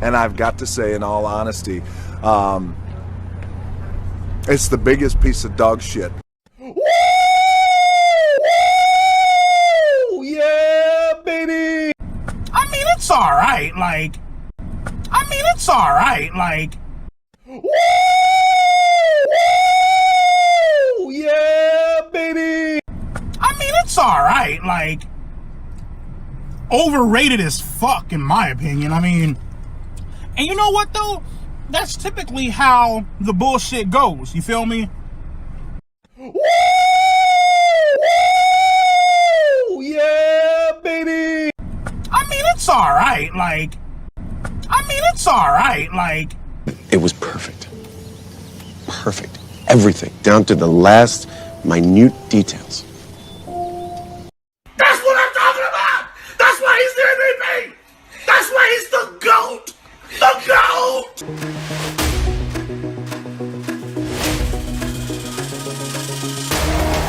And I've got to say, in all honesty, it's the biggest piece of dog shit. Woo! Woo! Yeah, baby! I mean, it's alright, like... it's alright, like... Woo! Woo! Yeah, baby! I mean, it's alright, like... overrated as fuck, in my opinion. I mean... And you know what, though? That's typically how the bullshit goes. You feel me? Woo! Woo! Yeah, baby! I mean, it's alright, like... it's alright, like... It was perfect. Perfect. Everything, down to the last minute details. That's what I'm talking about! That's why he's the MVP! That's why he's the GOAT! The GOAT!